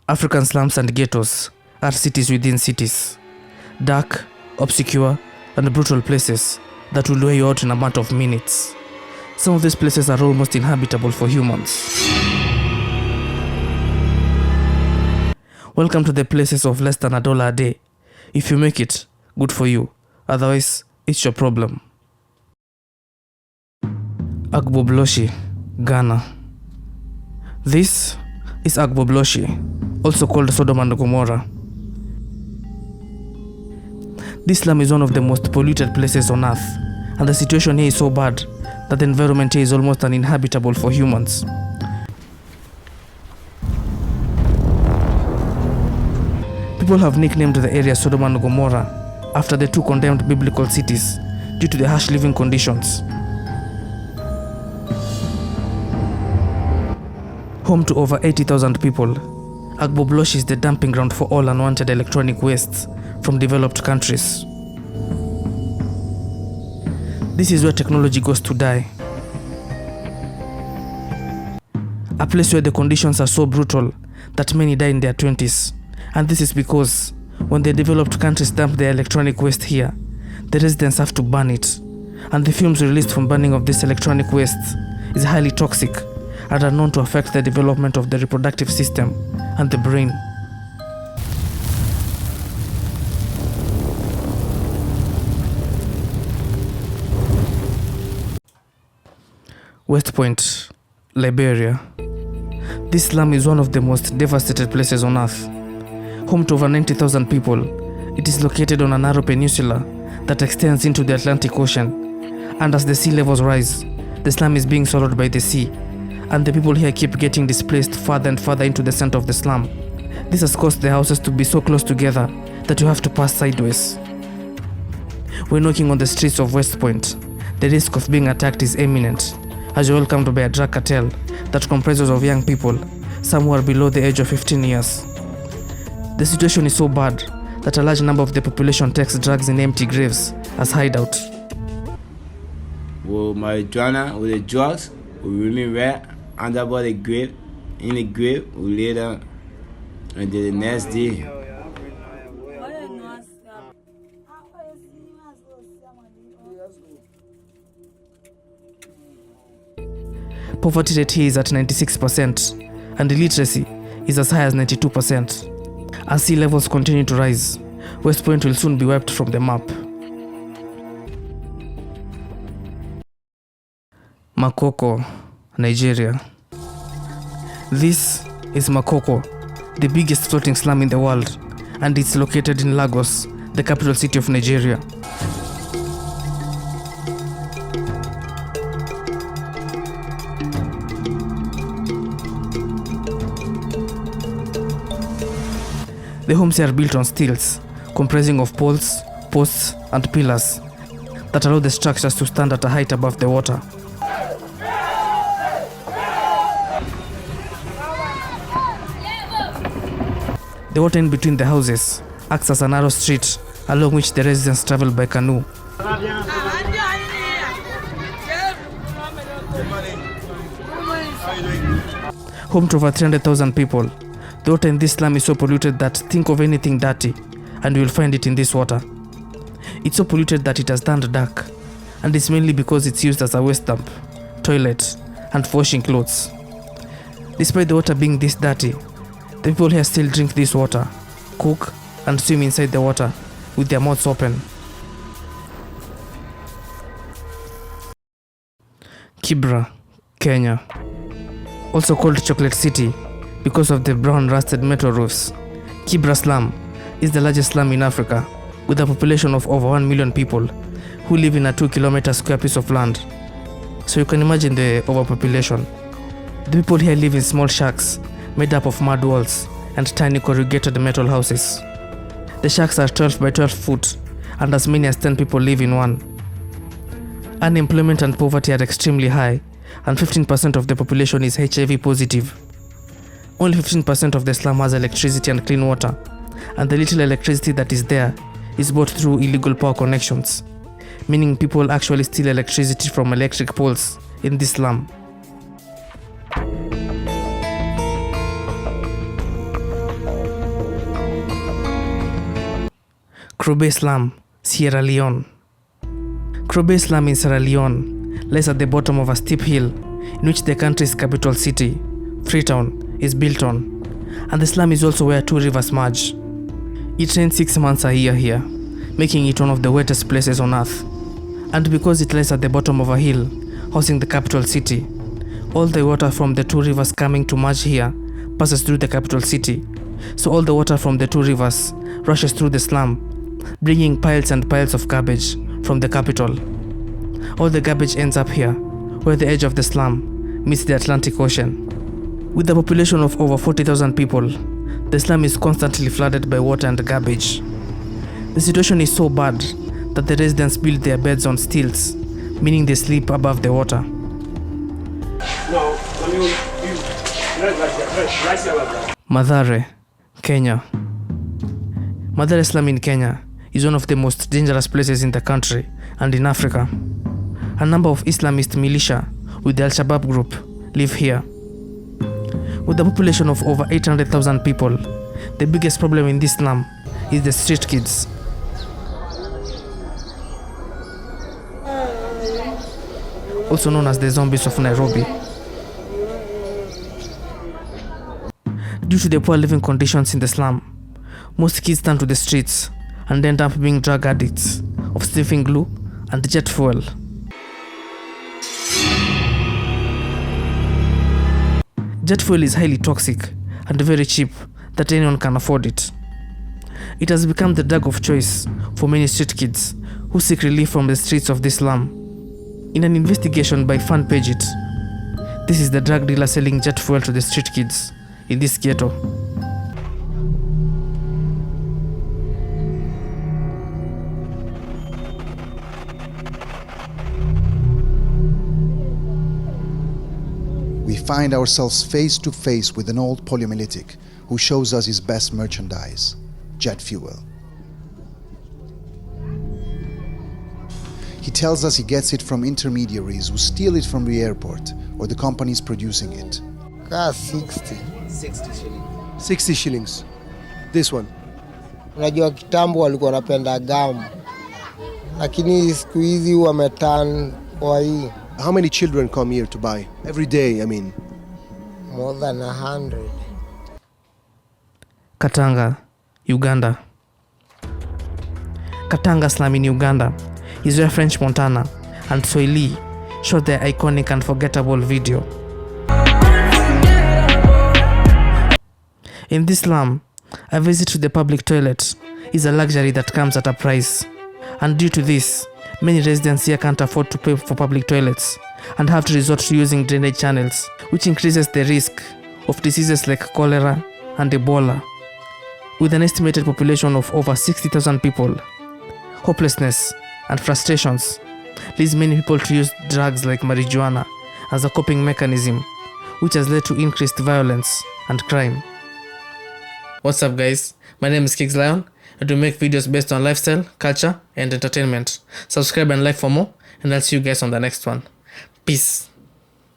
African slums and ghettos are cities within cities. Dark, obscure, and brutal places that will wear you out in a matter of minutes. Some of these places are almost inhabitable for humans. Welcome to the places of less than $1 a day. If you make it, good for you. Otherwise, it's your problem. Agbogbloshie Ghana. This is Agbogbloshie, also called Sodom and Gomorrah. This slum is one of the most polluted places on earth, and the situation here is so bad that the environment here is almost uninhabitable for humans. People have nicknamed the area Sodom and Gomorrah after the two condemned biblical cities due to the harsh living conditions. Home to over 80,000 people, Agbogbloshie is the dumping ground for all unwanted electronic wastes from developed countries. This is where technology goes to die. A place where the conditions are so brutal that many die in their 20s. And this is because when the developed countries dump their electronic waste here, the residents have to burn it. And the fumes released from burning of this electronic waste is highly toxic and are known to affect the development of the reproductive system and the brain. West Point, Liberia. This slum is one of the most devastated places on earth. Home to over 90,000 people, it is located on a narrow peninsula that extends into the Atlantic Ocean. And as the sea levels rise, the slum is being swallowed by the sea, and the people here keep getting displaced further and further into the center of the slum. This has caused the houses to be so close together that you have to pass sideways. When walking on the streets of West Point, the risk of being attacked is imminent, as you're welcomed by a drug cartel that comprises of young people, some who are below the age of 15 years. The situation is so bad that a large number of the population takes drugs in empty graves as hideout. Well, marijuana with the drugs will remain right under the grave. In the grave, we lay down until the next day. Poverty rate here is at 96%, and illiteracy is as high as 92%. As sea levels continue to rise, West Point will soon be wiped from the map. Makoko Nigeria. This is Makoko, the biggest floating slum in the world, and it's located in Lagos, the capital city of Nigeria. The homes here are built on stilts, comprising of poles, posts, and pillars that allow the structures to stand at a height above the water. The water in between the houses acts as a narrow street along which the residents travel by canoe. Home to over 300,000 people, the water in this slum is so polluted that think of anything dirty and you will find it in this water. It's so polluted that it has turned dark, and it's mainly because it's used as a waste dump, toilet, and for washing clothes. Despite the water being this dirty, the people here still drink this water, cook, and swim inside the water with their mouths open. Kibera Kenya, also called Chocolate City because of the brown rusted metal roofs. Kibera slum is the largest slum in Africa, with a population of over 1 million people who live in a 2-kilometer square piece of land. So you can imagine the overpopulation. The people here live in small shacks made up of mud walls and tiny corrugated metal houses. The shacks are 12 by 12 foot, and as many as 10 people live in one. Unemployment and poverty are extremely high, and 15% of the population is HIV positive. Only 15% of the slum has electricity and clean water, and the little electricity that is there is bought through illegal power connections, meaning people actually steal electricity from electric poles in this slum. Kroo Slum, Sierra Leone. Kroo Slum in Sierra Leone lies at the bottom of a steep hill in which the country's capital city, Freetown, is built on, and the slum is also where two rivers merge. It rains 6 months a year here, making it one of the wettest places on earth. And because it lies at the bottom of a hill, housing the capital city, all the water from the two rivers coming to merge here passes through the capital city. So all the water from the two rivers rushes through the slum, bringing piles and piles of garbage from the capital. All the garbage ends up here, where the edge of the slum meets the Atlantic Ocean. With a population of over 40,000 people, the slum is constantly flooded by water and garbage. The situation is so bad that the residents build their beds on stilts, meaning they sleep above the water. Mathare, Kenya. Mathare slum in Kenya is one of the most dangerous places in the country and in Africa. A number of Islamist militia with the Al-Shabaab group live here. With a population of over 800,000 people, the biggest problem in this slum is the street kids. Also known as the zombies of Nairobi. Due to the poor living conditions in the slum, most kids turn to the streets and end up being drug addicts of sniffing glue and jet fuel. Jet fuel is highly toxic and very cheap that anyone can afford it. It has become the drug of choice for many street kids who seek relief from the streets of this slum. In an investigation by FanPage, this is the drug dealer selling jet fuel to the street kids in this ghetto. We find ourselves face to face with an old polyolithic who shows us his best merchandise, jet fuel. He tells us he gets it from intermediaries who steal it from the airport or the companies producing it. 60 shillings. This one. Unajua kitambo walikuwa wanapenda gamu, lakini siku hizi wameturn kwa hii. How many children come here to buy? Every day, I mean. More than 100. Katanga, Uganda. Katanga slum in Uganda is where French Montana and Soili shot their iconic and unforgettable video. In this slum, a visit to the public toilet is a luxury that comes at a price. And due to this, many residents here can't afford to pay for public toilets and have to resort to using drainage channels, which increases the risk of diseases like cholera and Ebola. With an estimated population of over 60,000 people, hopelessness and frustrations leads many people to use drugs like marijuana as a coping mechanism, which has led to increased violence and crime. What's up guys, my name is Kix Lion and we make videos based on lifestyle, culture and entertainment. Subscribe and like for more and I'll see you guys on the next one. Peace.